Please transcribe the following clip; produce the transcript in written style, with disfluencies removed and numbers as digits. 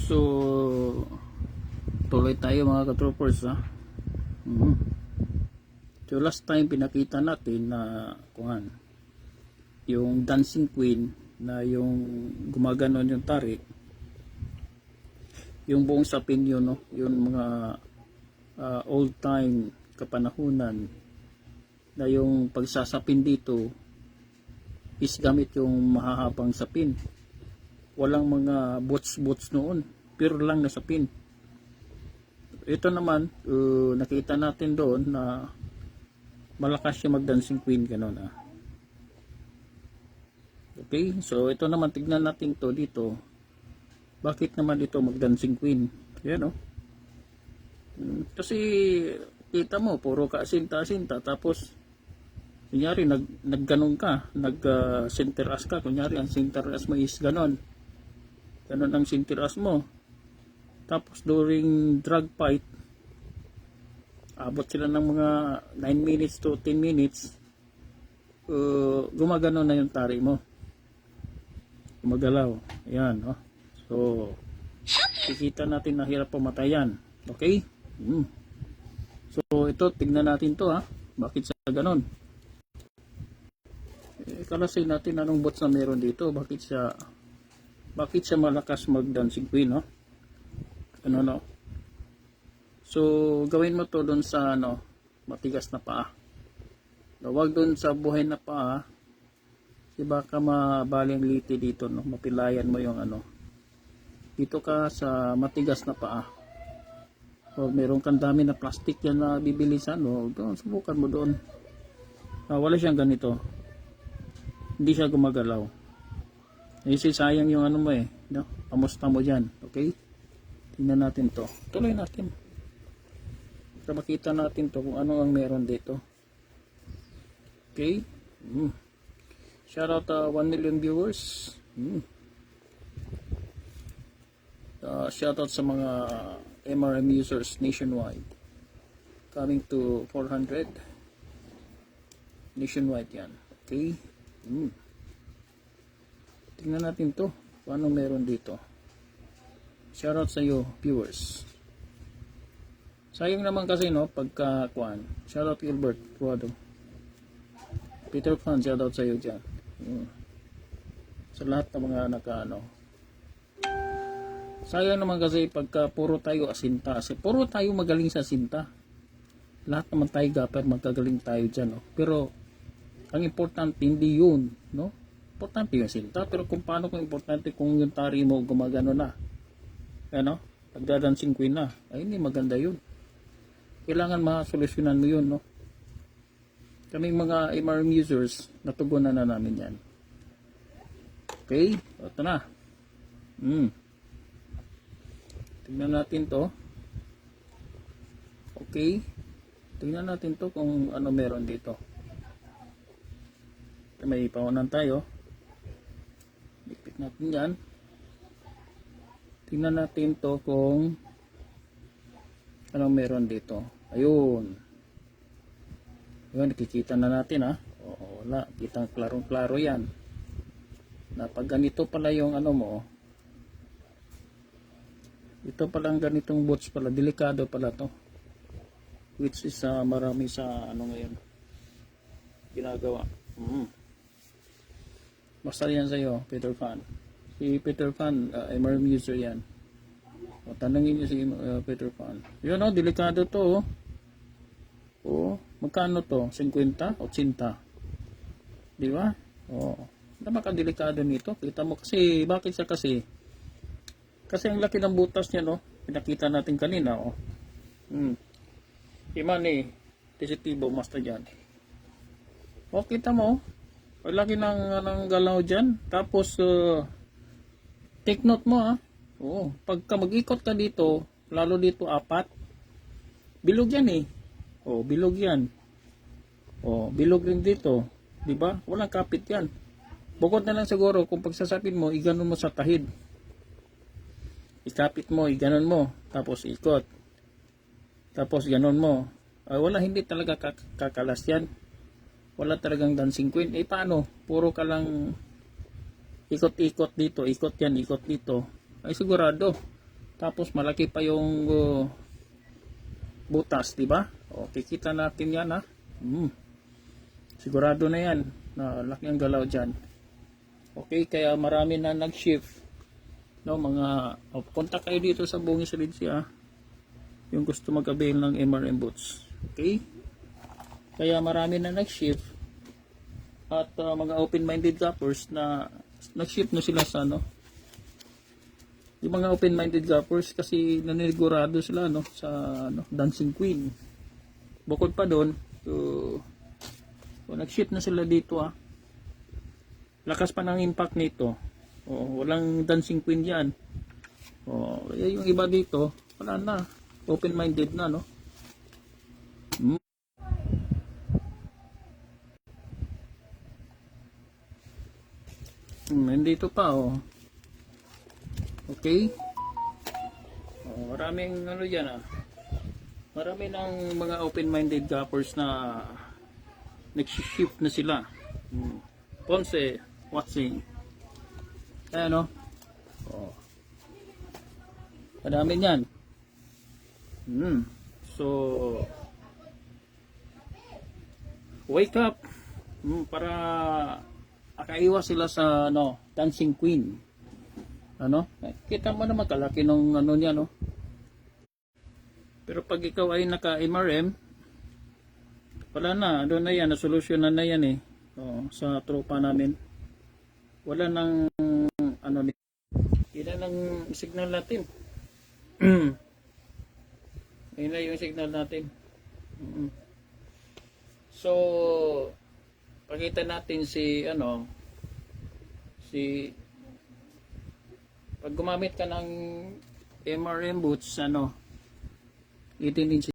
So, tuloy tayo mga ka-troopers ha. So last time pinakita natin na yung dancing queen na yung gumaganon yung tari, yung buong sapin yun, no? Yung mga old time kapanahunan na yung pagsasapin dito is gamit yung mahahabang sapin. Walang mga bots noon, pure lang na sapin. Ito naman, nakita natin doon na malakas siya mag-dancing queen, gano'n ah. Okay, so ito naman, tignan natin to dito. Bakit naman ito mag-dancing queen? Yan, no? Kasi kita mo, puro ka sinta-sinta, tapos kunyari nagganon ka, center as ka, kunyari ang center as mo is ganon ang center as mo, tapos during drag fight abot sila ng mga 9 minutes to 10 minutes, gumagano na yung tari mo, gumagalaw, ayan, no? So kikita natin na hirap pamatayan. Okay? So ito, tignan natin to ha, bakit sa ganon. Kalasin natin anong bots na meron dito, bakit siya malakas mag-dancing queen, no? Ano, no? So gawin mo to doon sa matigas na paa. Huwag doon sa buhay na paa, kasi baka mabali ang liti dito, no? Mapilayan mo yung dito ka sa matigas na paa. O meron kang dami na plastic yan na bibilisan, no? Doon, subukan mo doon. Wala siyang ganito, hindi siya gumagalaw. Kasi sayang yung mo no? Kamusta mo dyan, okay? Tingnan natin to, tuloy natin para makita natin to kung ano ang meron dito. Okay. Shout out 1 million viewers. Shout out sa mga MRM users nationwide, coming to 400 nationwide yan. Okay. Tingnan natin to kung anong meron dito. Shoutout sa iyo viewers. Sayang naman kasi pagka shoutout Gilbert Guado, Peter Pan, shoutout sa iyo dyan. Sa lahat ng mga sayang naman kasi pagka puro tayo asinta, kasi puro tayo magaling sa asinta, lahat naman tayo gapper, magkagaling tayo dyan, no? Pero ang importante hindi yun, no? Importante yung sinta, pero kung importante kung yung tari mo gumagano na, pagdadancing queen na, ay hindi maganda yun. Kailangan masolusyonan mo yun, no? Kaming mga MRM users, natugunan na namin yan. Okay, ito na. Tingnan natin to. Okay, tingnan natin to kung ano meron dito. May paunan tayo. Dikit natin yan. Tingnan natin to kung anong meron dito. Ayun. Ayun, nakikita na natin ha. Oo, wala. Kitang klarong-klaro yan. Na pag ganito pala yung mo, ito palang ganitong bots pala, delikado pala to. Which is marami sa ngayon ginagawa. Basta yan sa'yo, Peter Pan. Si Peter Pan, MRM user yan. O, tanongin niyo si Peter Pan. Yun delikado to. Magkano to? 50? 80? Di ba? Napakadelikado nito. Kita mo kasi, bakit siya kasi? Kasi ang laki ng butas niya, pinakita natin kanina, Imani, positibo, basta dyan. Kita mo, ang laki ng galaw dyan. Tapos, take note mo, pagka mag-ikot ka dito, lalo dito 4, bilog yan bilog yan. Bilog rin dito. Diba? Walang kapit yan. Bukod na lang siguro, kung pagsasapin mo, iganon mo sa tahid. Ikapit mo, iganon mo, tapos ikot. Tapos ganon mo. Wala, hindi talaga kakalas yan. Wala talagang dancing queen. Paano? Puro ka lang ikot-ikot dito, ikot yan, ikot dito. Ay sigurado, Tapos malaki pa yung butas, di ba? O, kikita natin yan, ha. Sigurado na yan na laki ang galaw dyan. Okay, kaya marami na nag-shift. No, punta kayo dito sa Bungis Ridge, yung gusto mag-avail ng MRM boots. Okay? Kaya marami na nag-shift at mga open-minded gappers na nag-shift na sila sa yung mga open-minded gappers kasi nanigurado sila sa Dancing Queen. Bukod pa doon, nag-shift na sila dito, lakas pa ng impact nito. Walang Dancing Queen yan. Kaya yung iba dito, wala na. Open-minded na, no? Nandito pa, Okay? Maraming dyan, Marami ng mga open-minded gappers na nag-shift na sila. Ponce, watching. Ayan, Madami yan. So, wake up para akaiwas sila sa Dancing Queen. Kita mo naman kalaki nung niya, Pero pag ikaw ay naka-MRM, wala na, doon na yan, nasolusyonan na yan sa tropa namin. Wala nang yun lang signal natin. Yun na yung signal natin. So, pakita natin pag gumamit ka ng MRM boots, 18 inches